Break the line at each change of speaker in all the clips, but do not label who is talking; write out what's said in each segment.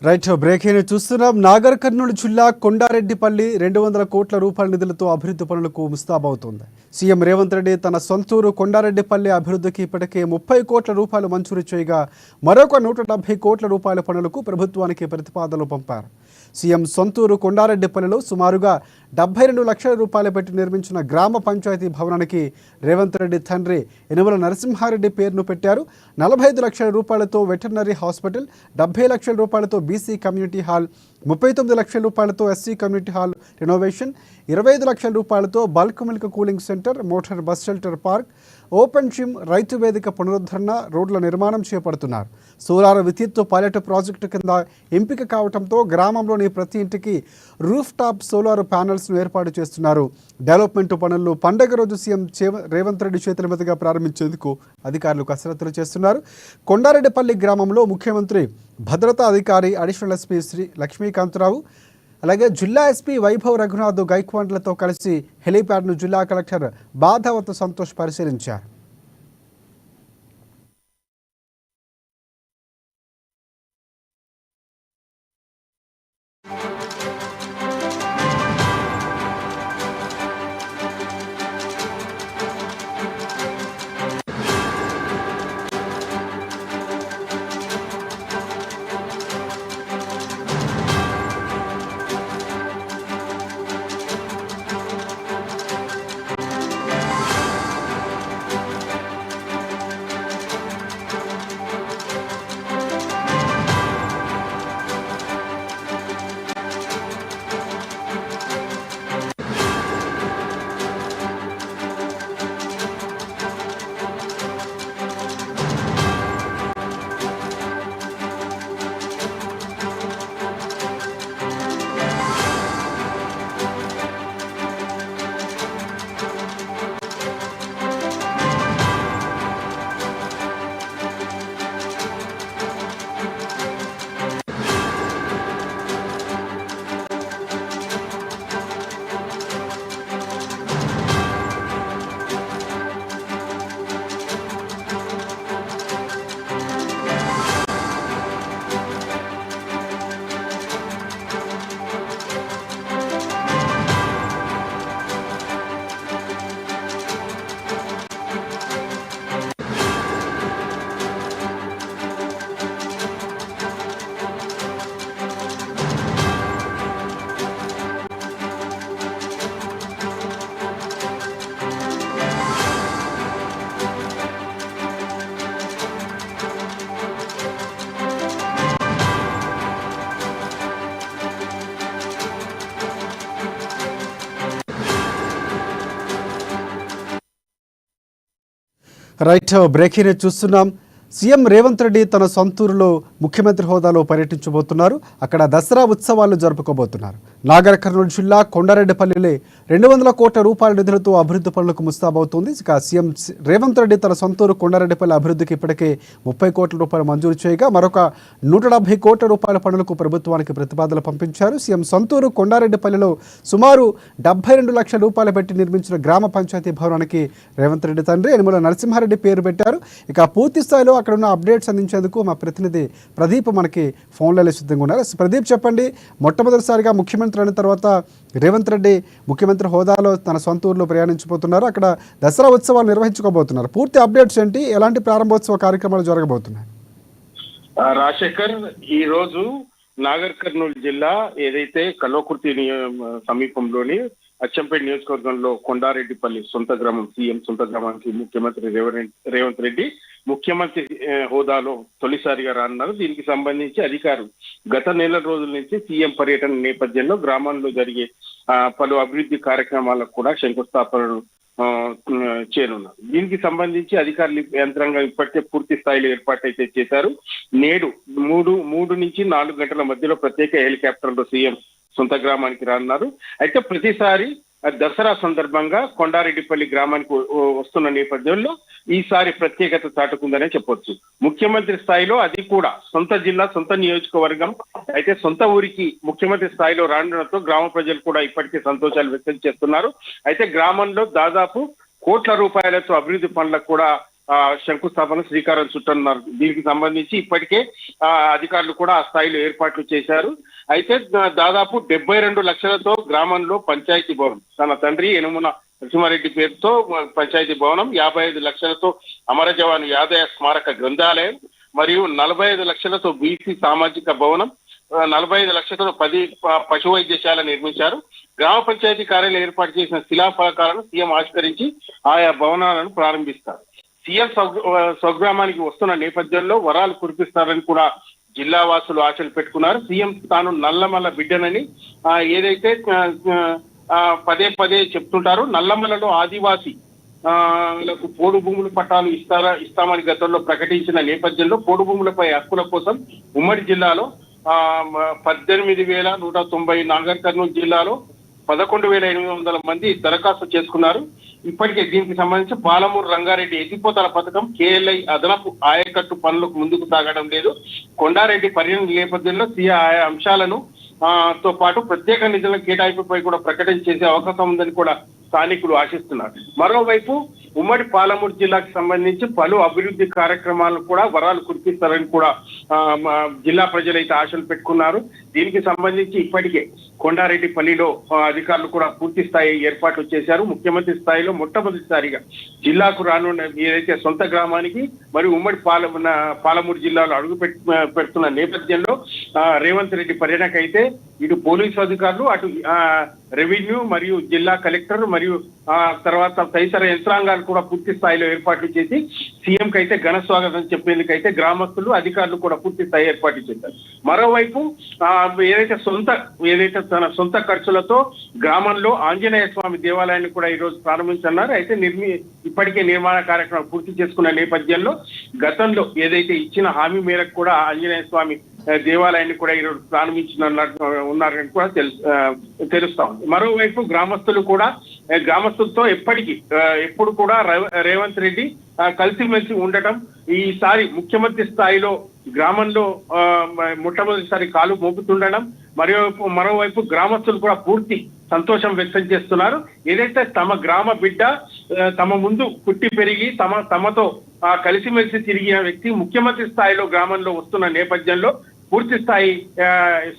Right breaking చూస్తున్నాం. నాగర్ కర్నూలు జిల్లా కొండారెడ్డిపల్లి 200 కోట్ల రూపాయల నిధులతో అభివృద్ధి పనులకు ముస్తాబవుతోంది. సీఎం రేవంత్ రెడ్డి తన సొంతూరు కొండారెడ్డిపల్లి అభివృద్ధికి ఇప్పటికే 30 కోట్ల రూపాయలు మంజూరు చేయగా మరొక 170 కోట్ల రూపాయల పనులకు ప్రభుత్వానికి ప్రతిపాదనలు పంపారు. సీఎం సొంతూరు కొండారెడ్డిపల్లిలో సుమారుగా 72 లక్షల రూపాయలు పెట్టి నిర్మించిన గ్రామ పంచాయతీ భవనానికి రేవంత్ రెడ్డి తండ్రి యనుమల నరసింహారెడ్డి పేరును పెట్టారు. 45 లక్షల రూపాయలతో వెటర్నరీ హాస్పిటల్, 70 లక్షల రూపాయలతో బీసీ కమ్యూనిటీ హాల్, 39 లక్షల రూపాయలతో ఎస్సీ కమ్యూనిటీ హాల్ రెనోవేషన్, 25 లక్షల రూపాయలతో bulk milk cooling centre, motor bus shelter park, open gym, రైతు వేదిక పునరుద్ధరణ, రోడ్ల నిర్మాణం చేపడుతున్నారు. సోలార్ విద్యుత్ పైలట్ ప్రాజెక్టు కింద ఎంపిక కావడంతో గ్రామంలోని ప్రతి ఇంటికి రూఫ్ టాప్ సోలార్ ప్యానెల్స్ను ఏర్పాటు చేస్తున్నారు. డెవలప్మెంట్ పనులను పండగ రోజు సీఎం రేవంత్ రెడ్డి చేతుల మీదుగా ప్రారంభించేందుకు అధికారులు కసరత్తులు చేస్తున్నారు. కొండారెడ్డిపల్లి గ్రామంలో ముఖ్యమంత్రి భద్రతా అధికారి అడిషనల్ ఎస్పీ శ్రీ లక్ష్మీకాంతరావు, అలాగే జిల్లా ఎస్పీ వైభవ్ రఘునాథ్ గైక్వాండ్లతో కలిసి హెలీప్యాడ్ను జిల్లా కలెక్టర్ బాధావత్ సంతోష్ పరిశీలించారు. రైట్ బ్రేకింగ్ చూస్తున్నాం. సీఎం రేవంత్ రెడ్డి తన సొంతూరులో ముఖ్యమంత్రి హోదాలో పర్యటించబోతున్నారు. అక్కడ దసరా ఉత్సవాలు జరుపుకోబోతున్నారు. నాగర్ కర్నూలు జిల్లా కొండారెడ్డిపల్లిలో 200 కోట్ల రూపాయల నిధులతో అభివృద్ధి పనులకు ముస్తాబవుతోంది. ఇక సీఎం రేవంత్ రెడ్డి తన సొంతూరు కొండారెడ్డిపల్లి అభివృద్ధికి ఇప్పటికే 30 కోట్ల రూపాయలు మంజూరు చేయగా మరొక 170 కోట్ల రూపాయల పనులకు ప్రభుత్వానికి ప్రతిపాదనలు పంపించారు. సీఎం సొంతూరు కొండారెడ్డిపల్లిలో సుమారు 72 లక్షల రూపాయలు పెట్టి నిర్మించిన గ్రామ పంచాయతీ భవనానికి రేవంత్ రెడ్డి తండ్రి యనుమల నరసింహారెడ్డి పేరు పెట్టారు. ఇక పూర్తి స్థాయిలో అక్కడ ఉన్న అప్డేట్స్ అందించేందుకు మా ప్రతినిధి ప్రదీప్ మనకి ఫోన్లలో సిద్ధంగా ఉన్నారు. ప్రదీప్, చెప్పండి, మొట్టమొదటిసారిగా ముఖ్యమంత్రి అయిన తర్వాత రేవంత్ రెడ్డి ముఖ్యమంత్రి హోదాలో తన సొంత ఊర్లో ప్రయాణించబోతున్నారు. అక్కడ దసరా ఉత్సవాలు నిర్వహించుకోబోతున్నారు. పూర్తి అప్డేట్స్ ఏంటి? ఎలాంటి ప్రారంభోత్సవ కార్యక్రమాలు జరగబోతున్నాయి?
రాజశేఖర్, ఈ రోజు నాగర్ కర్నూలు జిల్లా ఏదైతే కల్వకుర్తి సమీపంలోని అచ్చంపేట నియోజకవర్గంలో కొండారెడ్డిపల్లి సొంత గ్రామం, సీఎం సొంత గ్రామానికి ముఖ్యమంత్రి రేవంత్ రెడ్డి ముఖ్యమంత్రి హోదాలో తొలిసారిగా రానున్నారు. దీనికి సంబంధించి అధికారులు గత నెల రోజుల నుంచి సీఎం పర్యటన నేపథ్యంలో గ్రామంలో జరిగే పలు అభివృద్ధి కార్యక్రమాలకు కూడా శంకుస్థాపనలు చేరున్నారు. దీనికి సంబంధించి అధికారులు యంత్రాంగం ఇప్పటికే పూర్తి స్థాయిలో ఏర్పాటు అయితే చేశారు. నేడు 3 నుంచి 4 గంటల మధ్యలో ప్రత్యేక హెలికాప్టర్లో సీఎం సొంత గ్రామానికి రానున్నారు. అయితే ప్రతిసారి దసరా సందర్భంగా కొండారెడ్డిపల్లి గ్రామానికి వస్తున్న నేపథ్యంలో ఈసారి ప్రత్యేకత చాటుకుందనే చెప్పొచ్చు. ముఖ్యమంత్రి స్థాయిలో, అది కూడా సొంత జిల్లా, సొంత నియోజకవర్గం, అయితే సొంత ఊరికి ముఖ్యమంత్రి స్థాయిలో రావడంతో గ్రామ ప్రజలు కూడా ఇప్పటికే సంతోషాలు వ్యక్తం చేస్తున్నారు. అయితే గ్రామంలో దాదాపు కోట్ల రూపాయలతో అభివృద్ధి పనులకు కూడా శంకుస్థాపన శ్రీకారం చుట్టనున్నారు. దీనికి సంబంధించి ఇప్పటికే అధికారులు కూడా ఆ స్థాయిలో ఏర్పాట్లు చేశారు. అయితే దాదాపు 72 లక్షలతో గ్రామంలో పంచాయతీ భవనం, తన తండ్రి యనుమల నరసింహారెడ్డి పేరుతో పంచాయతీ భవనం, 55 లక్షలతో అమర జవాన్ యాదయ్య స్మారక గ్రంథాలయం మరియు 45 లక్షలతో బీసీ సామాజిక భవనం, 45 లక్షలతో 10 పశు వైద్యశాల నిర్మించారు. గ్రామ పంచాయతీ కార్యాలయం ఏర్పాటు చేసిన శిలాఫలకాలను సీఎం ఆవిష్కరించి ఆయా భవనాలను ప్రారంభిస్తారు. సీఎం స్వగ్రామానికి వస్తున్న నేపథ్యంలో వరాలు కురిపిస్తారని కూడా జిల్లా వాసులు ఆశలు పెట్టుకున్నారు. సీఎం తాను నల్లమల్ల బిడ్డనని ఏదైతే పదే పదే చెప్తుంటారో, నల్లమల్లలో ఆదివాసీ పోడు భూముల పట్టాలు ఇస్తామని గతంలో ప్రకటించిన నేపథ్యంలో పోడు భూములపై హక్కుల కోసం ఉమ్మడి జిల్లాలో 18,190, నాగర్ కర్నూలు జిల్లాలో 11,800 మంది దరఖాస్తు చేసుకున్నారు. ఇప్పటికే దీనికి సంబంధించి పాలమూరు రంగారెడ్డి ఎత్తిపోతల పథకం, కేఎల్ఐ అదనపు ఆయకట్టు పనులకు ముందుకు సాగడం లేదు. కొండారెడ్డి పర్యటన నేపథ్యంలో సీఎం ఆయా అంశాలను తో పాటు ప్రత్యేక నిధుల కేటాయింపుపై కూడా ప్రకటన చేసే అవకాశం ఉందని కూడా స్థానికులు ఆశిస్తున్నారు. మరోవైపు ఉమ్మడి పాలమూరు జిల్లాకు సంబంధించి పలు అభివృద్ధి కార్యక్రమాలను కూడా వరాలు కురిపిస్తారని కూడా జిల్లా ప్రజలైతే ఆశలు పెట్టుకున్నారు. దీనికి సంబంధించి ఇప్పటికే కొండారెడ్డిపల్లిలో అధికారులు కూడా పూర్తి స్థాయి ఏర్పాట్లు చేశారు. ముఖ్యమంత్రి స్థాయిలో మొట్టమొదటిసారిగా జిల్లాకు రానున్న ఏదైతే సొంత గ్రామానికి మరియు ఉమ్మడి పాలమూరు జిల్లాలో అడుగు పెడుతున్న నేపథ్యంలో రేవంత్ రెడ్డి పర్యటనకు అయితే ఇటు పోలీసు అధికారులు, అటు రెవెన్యూ మరియు జిల్లా కలెక్టర్ మరియు తర్వాత తదితర యంత్రాంగాలు కూడా పూర్తి స్థాయిలో ఏర్పాట్లు చేసి సీఎం కి అయితే ఘన స్వాగతం చెప్పేందుకైతే గ్రామస్తులు, అధికారులు కూడా పూర్తి స్థాయి ఏర్పాట్లు చేశారు. మరోవైపు ఏదైతే తన సొంత ఖర్చులతో గ్రామంలో ఆంజనేయ స్వామి దేవాలయాన్ని కూడా ఈ రోజు ప్రారంభించన్నారు. అయితే ఇప్పటికే నిర్మాణ కార్యక్రమం పూర్తి చేసుకున్న నేపథ్యంలో గతంలో ఏదైతే ఇచ్చిన హామీ మేరకు కూడా ఆంజనేయ స్వామి దేవాలయాన్ని కూడా ఈరోజు ఉన్నారని కూడా తెలుస్తా ఉంది. మరోవైపు గ్రామస్తులతో ఎప్పుడు కూడా రేవంత్ రెడ్డి కలిసిమెలిసి ఉండటం, ఈసారి ముఖ్యమంత్రి స్థాయిలో గ్రామంలో మొట్టమొదటిసారి కాలు మోపుతుండడం, మరోవైపు గ్రామస్తులు కూడా పూర్తి సంతోషం వ్యక్తం చేస్తున్నారు. ఏదైతే తమ గ్రామ బిడ్డ తమ ముందు పుట్టి పెరిగి తమతో కలిసిమెలిసి తిరిగిన వ్యక్తి ముఖ్యమంత్రి స్థాయిలో గ్రామంలో వస్తున్న నేపథ్యంలో పూర్తి స్థాయి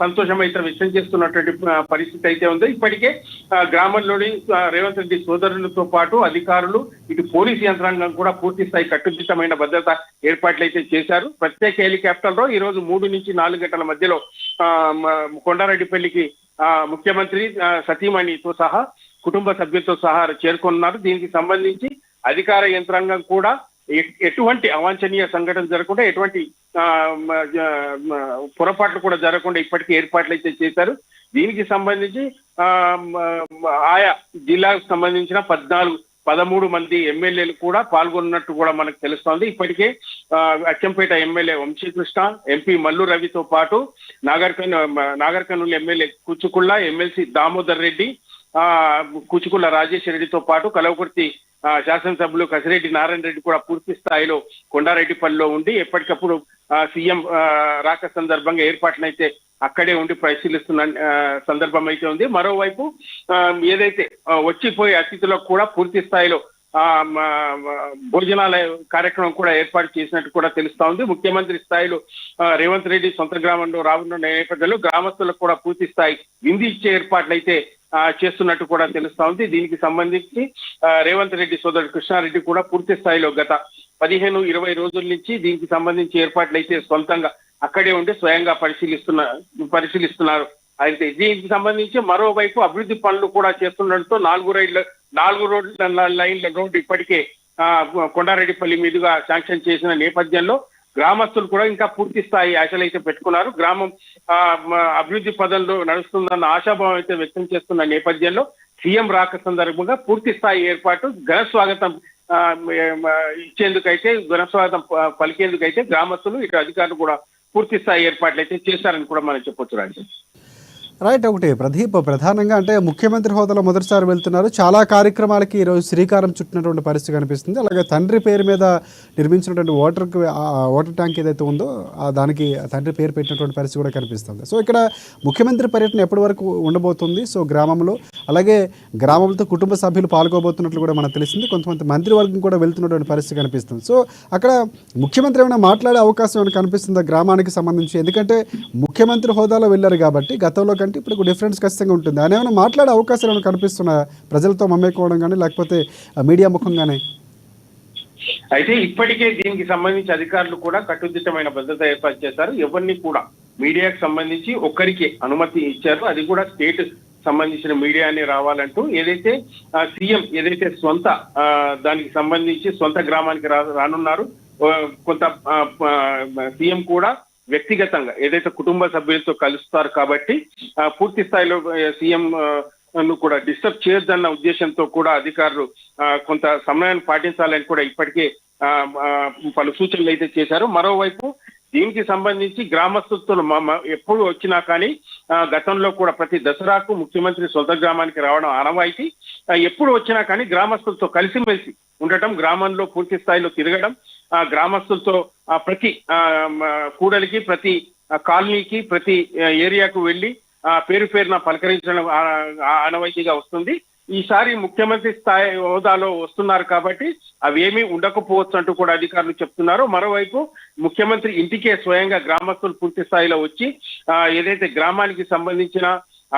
సంతోషం అయితే వ్యక్తం చేస్తున్నటువంటి పరిస్థితి అయితే ఉంది. ఇప్పటికే గ్రామంలోని రేవంత్ రెడ్డి సోదరులతో పాటు అధికారులు, ఇటు పోలీసు యంత్రాంగం కూడా పూర్తి స్థాయి కట్టుదిట్టమైన భద్రత ఏర్పాట్లు అయితే చేశారు. ప్రత్యేక హెలికాప్టర్లో ఈ రోజు 3 నుంచి 4 గంటల మధ్యలో కొండారెడ్డిపల్లికి ముఖ్యమంత్రి సతీమణితో సహా కుటుంబ సభ్యులతో సహా చేరుకున్నారు. దీనికి సంబంధించి అధికార యంత్రాంగం కూడా ఎటువంటి అవాంఛనీయ సంఘటన జరగకుండా, ఎటువంటి పొరపాట్లు కూడా జరగకుండా ఇప్పటికీ ఏర్పాట్లు అయితే చేశారు. దీనికి సంబంధించి ఆయా జిల్లాకు సంబంధించిన 13 మంది ఎమ్మెల్యేలు కూడా పాల్గొన్నట్టు కూడా మనకు తెలుస్తోంది. ఇప్పటికే అచ్చంపేట ఎమ్మెల్యే వంశీకృష్ణ, ఎంపీ మల్లు రవితో పాటు నాగర్ కర్నూలు ఎమ్మెల్యే కుచుకుళ్ళ, ఎమ్మెల్సీ దామోదర్ రెడ్డి, కుచుకుళ్ళ రాజేష్ రెడ్డితో పాటు కలవకుర్తి శాసనసభ్యులు కసిరెడ్డి నారాయణ రెడ్డి కూడా పూర్తి స్థాయిలో కొండారెడ్డిపల్లిలో ఉండి ఎప్పటికప్పుడు సీఎం రాక సందర్భంగా ఏర్పాట్లను అయితే అక్కడే ఉండి పరిశీలిస్తున్న సందర్భం అయితే ఉంది. మరోవైపు ఏదైతే వచ్చిపోయే అతిథులకు కూడా పూర్తి స్థాయిలో భోజనాల కార్యక్రమం కూడా ఏర్పాటు చేసినట్టు కూడా తెలుస్తా ఉంది. ముఖ్యమంత్రి స్థాయిలో రేవంత్ రెడ్డి సొంత గ్రామంలో రానున్న నేపథ్యంలో గ్రామస్తులకు కూడా పూర్తి స్థాయి విందు ఇచ్చే ఏర్పాట్లు అయితే చేస్తున్నట్టు కూడా తెలుస్తా ఉంది. దీనికి సంబంధించి రేవంత్ రెడ్డి సోదరుడు కృష్ణారెడ్డి కూడా పూర్తి స్థాయిలో గత 15-20 రోజుల నుంచి దీనికి సంబంధించి ఏర్పాట్లు అయితే సొంతంగా అక్కడే ఉండి స్వయంగా పరిశీలిస్తున్నారు. అయితే దీనికి సంబంధించి మరోవైపు అభివృద్ధి పనులు కూడా చేస్తుండటంతో 4 లైన్ల రోడ్డు ఇప్పటికే కొండారెడ్డిపల్లి మీదుగా శాంక్షన్ చేసిన నేపథ్యంలో గ్రామస్తులు కూడా ఇంకా పూర్తి స్థాయి ఆశలు అయితే పెట్టుకున్నారు. గ్రామం అభివృద్ధి పదంలో నడుస్తుందన్న ఆశాభావం అయితే వ్యక్తం చేస్తున్న నేపథ్యంలో సీఎం రాక సందర్భంగా పూర్తి స్థాయి ఏర్పాటు, ఘన స్వాగతం పలికేందుకైతే గ్రామస్తులు, ఇటు అధికారులు కూడా పూర్తి స్థాయి ఏర్పాట్లు అయితే చేశారని కూడా మనం చెప్పొచ్చు. రాజు
రైట్. ఒకటి ప్రదీప్, ప్రధానంగా అంటే ముఖ్యమంత్రి హోదాలో మొదటిసారి వెళ్తున్నారు. చాలా కార్యక్రమాలకి ఈరోజు శ్రీకారం చుట్టినటువంటి పరిస్థితి కనిపిస్తుంది. అలాగే తండ్రి పేరు మీద నిర్మించినటువంటి వాటర్ ట్యాంక్ ఏదైతే ఉందో దానికి తండ్రి పేరు పెట్టినటువంటి పరిస్థితి కూడా కనిపిస్తుంది. సో ఇక్కడ ముఖ్యమంత్రి పర్యటన ఎప్పటి వరకు ఉండబోతుంది? సో గ్రామంలో, అలాగే గ్రామంతో కుటుంబ సభ్యులు పాల్గొబోతున్నట్లు కూడా మనకు తెలిసింది. కొంతమంది మంత్రివర్గం కూడా వెళ్తున్నటువంటి పరిస్థితి కనిపిస్తుంది. సో అక్కడ ముఖ్యమంత్రి ఏమైనా మాట్లాడే అవకాశం ఏమైనా కనిపిస్తుందా గ్రామానికి సంబంధించి? ఎందుకంటే ముఖ్యమంత్రి హోదాలో వెళ్ళారు కాబట్టి గతంలో కంటే ఇప్పుడు డిఫరెన్స్ ఖచ్చితంగా ఉంటుంది. ఆయన ఏమైనా మాట్లాడే అవకాశాలు ఏమైనా కనిపిస్తున్నాయా ప్రజలతో మమేకోవడం కానీ, లేకపోతే మీడియా ముఖంగానే?
అయితే ఇప్పటికే దీనికి సంబంధించి అధికారులు కూడా కట్టుదిట్టమైన భద్రత ఏర్పాటు చేశారు. ఎవరిని కూడా మీడియాకు సంబంధించి ఒక్కరికి అనుమతి ఇచ్చారు, అది కూడా స్టేట్ సంబంధించిన మీడియాని రావాలంటూ. ఏదైతే సీఎం ఏదైతే సొంత దానికి సంబంధించి సొంత గ్రామానికి రానున్నారు, కొంత సీఎం కూడా వ్యక్తిగతంగా ఏదైతే కుటుంబ సభ్యులతో కలుస్తారు కాబట్టి పూర్తి స్థాయిలో సీఎం ను కూడా డిస్టర్బ్ చేయొద్దన్న ఉద్దేశంతో కూడా అధికారులు కొంత సమయాన్ని పాటించాలని కూడా ఇప్పటికే పలు సూచనలు అయితే చేశారు. మరోవైపు దీనికి సంబంధించి గ్రామస్తులతో ఎప్పుడు వచ్చినా కానీ గతంలో కూడా ప్రతి దసరాకు ముఖ్యమంత్రి సొంత గ్రామానికి రావడం ఆనవాయితీ. ఎప్పుడు వచ్చినా కానీ గ్రామస్తులతో కలిసిమెలిసి ఉండటం, గ్రామంలో పూర్తి స్థాయిలో తిరగడం, గ్రామస్తులతో ప్రతి కూడలికి, ప్రతి కాలనీకి, ప్రతి ఏరియాకు వెళ్ళి పేరు పేరున పలకరించడం ఆనవాయితీగా వస్తుంది. ఈసారి ముఖ్యమంత్రి స్థాయి హోదాలో వస్తున్నారు కాబట్టి అవేమీ ఉండకపోవచ్చు అంటూ కూడా అధికారులు చెప్తున్నారు. మరోవైపు ముఖ్యమంత్రి ఇంటికే స్వయంగా గ్రామస్తులు పూర్తి స్థాయిలో వచ్చి ఏదైతే గ్రామానికి సంబంధించిన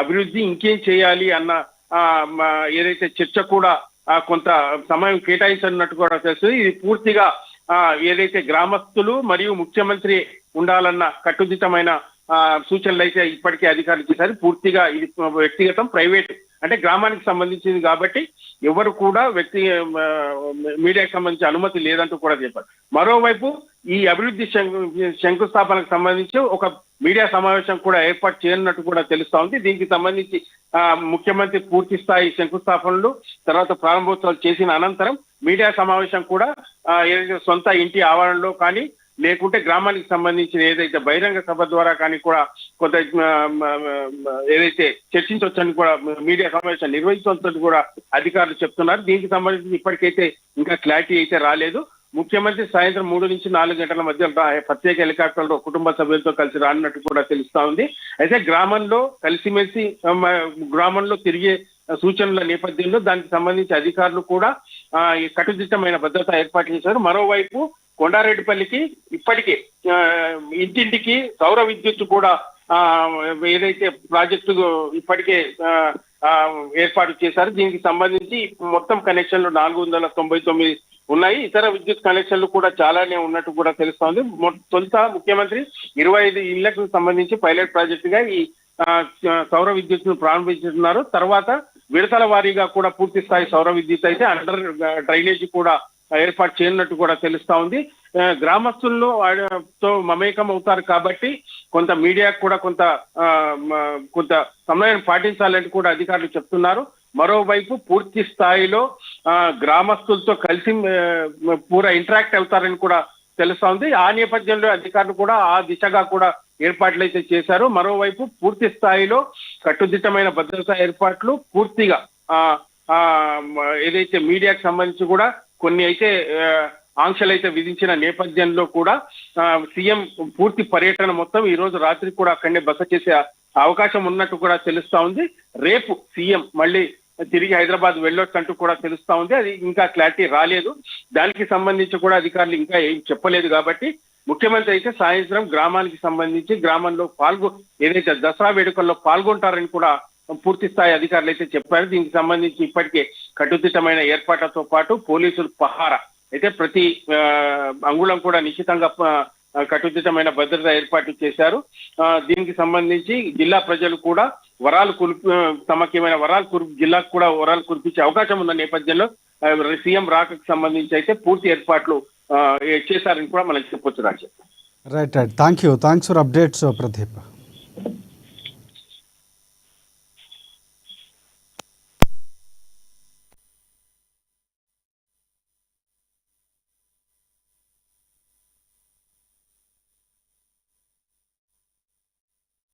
అభివృద్ధి ఇంకేం చేయాలి అన్న ఏదైతే చర్చ కూడా కొంత సమయం కేటాయించనున్నట్టు కూడా తెలుస్తుంది. ఇది పూర్తిగా ఏదైతే గ్రామస్తులు మరియు ముఖ్యమంత్రి ఉండాలన్న కట్టుదిట్టమైన సూచనలు అయితే ఇప్పటికే అధికారులు చేశారు. పూర్తిగా ఇది వ్యక్తిగతం, ప్రైవేట్, అంటే గ్రామానికి సంబంధించింది కాబట్టి ఎవరు కూడా మీడియాకి సంబంధించి అనుమతి లేదంటూ కూడా చెప్పారు. మరోవైపు ఈ అభివృద్ధి శంకుస్థాపనకు సంబంధించి ఒక మీడియా సమావేశం కూడా ఏర్పాటు చేయనున్నట్టు కూడా తెలుస్తా ఉంది. దీనికి సంబంధించి ముఖ్యమంత్రి పూర్తి స్థాయి శంకుస్థాపనలు, తర్వాత ప్రారంభోత్సవాలు చేసిన అనంతరం మీడియా సమావేశం కూడా ఏదైతే సొంత ఇంటి ఆవరణలో కానీ, లేకుంటే గ్రామానికి సంబంధించిన ఏదైతే బహిరంగ సభ ద్వారా కానీ కూడా కొంత ఏదైతే చర్చించవచ్చని కూడా మీడియా సమావేశం నిర్వహించవచ్చని కూడా అధికారులు చెప్తున్నారు. దీనికి సంబంధించి ఇప్పటికైతే ఇంకా క్లారిటీ అయితే రాలేదు. ముఖ్యమంత్రి సాయంత్రం 3 నుంచి 4 గంటల మధ్య ప్రత్యేక హెలికాప్టర్లో కుటుంబ సభ్యులతో కలిసి రానున్నట్టు కూడా తెలుస్తా ఉంది. అయితే గ్రామంలో కలిసిమెలిసి గ్రామంలో తిరిగే సూచనల నేపథ్యంలో దానికి సంబంధించి అధికారులు కూడా కట్టుదిట్టమైన భద్రత ఏర్పాటు చేశారు. మరోవైపు కొండారెడ్డిపల్లికి ఇప్పటికే ఇంటింటికి సౌర విద్యుత్ కూడా ఏదైతే ప్రాజెక్టు ఇప్పటికే ఏర్పాటు చేశారు. దీనికి సంబంధించి మొత్తం కనెక్షన్లు 499 ఉన్నాయి. ఇతర విద్యుత్ కనెక్షన్లు కూడా చాలానే ఉన్నట్టు కూడా తెలుస్తోంది. తొలుత ముఖ్యమంత్రి 25 ఇళ్లకు సంబంధించి పైలట్ ప్రాజెక్టుగా ఈ సౌర విద్యుత్ ను ప్రారంభించుతున్నారు. తర్వాత విడతల వారీగా కూడా పూర్తి స్థాయి సౌర విద్యుత్ అయితే అండర్ డ్రైనేజీ కూడా ఏర్పాటు చేయనున్నట్టు కూడా తెలుస్తా ఉంది. గ్రామస్తుల్లో తో మమేకం అవుతారు కాబట్టి కొంత మీడియాకు కూడా కొంత సమయం పాటించాలని కూడా అధికారులు చెప్తున్నారు. మరోవైపు పూర్తి స్థాయిలో గ్రామస్తులతో కలిసి పూరా ఇంటరాక్ట్ అవుతారని కూడా తెలుస్తా ఉంది. ఆ నేపథ్యంలో అధికారులు కూడా ఆ దిశగా కూడా ఏర్పాట్లు అయితే చేశారు. మరోవైపు పూర్తి స్థాయిలో కట్టుదిట్టమైన భద్రతా ఏర్పాట్లు, పూర్తిగా ఏదైతే మీడియాకు సంబంధించి కూడా కొన్ని అయితే ఆంక్షలు అయితే విధించిన నేపథ్యంలో కూడా సీఎం పూర్తి పర్యటన మొత్తం ఈ రోజు రాత్రి కూడా అక్కడనే బస చేసే అవకాశం ఉన్నట్టు కూడా తెలుస్తా ఉంది. రేపు సీఎం మళ్ళీ తిరిగి హైదరాబాద్ వెళ్ళొచ్చంటూ కూడా తెలుస్తా ఉంది. అది ఇంకా క్లారిటీ రాలేదు. దానికి సంబంధించి కూడా అధికారులు ఇంకా ఏం చెప్పలేదు కాబట్టి ముఖ్యమంత్రి అయితే సాయంత్రం గ్రామానికి సంబంధించి గ్రామంలో ఏదైతే దసరా వేడుకల్లో పాల్గొంటారని కూడా పూర్తి స్థాయి అధికారులు అయితే చెప్పారు. దీనికి సంబంధించి ఇప్పటికే కట్టుదిట్టమైన ఏర్పాట్లతో పాటు పోలీసులు పహారా అయితే ప్రతి అంగుళం కూడా నిశ్చితంగా కట్టుదిట్టమైన భద్రత ఏర్పాటు చేశారు. దీనికి సంబంధించి జిల్లా ప్రజలు కూడా తమకేమైనా జిల్లాకు కూడా వరాలు కురిపించే అవకాశం ఉన్న నేపథ్యంలో సీఎం రాకకు సంబంధించి అయితే పూర్తి ఏర్పాట్లు చేశారని కూడా మనం చెప్పొచ్చు. Raju,
right. Thanks for updates Pradeep.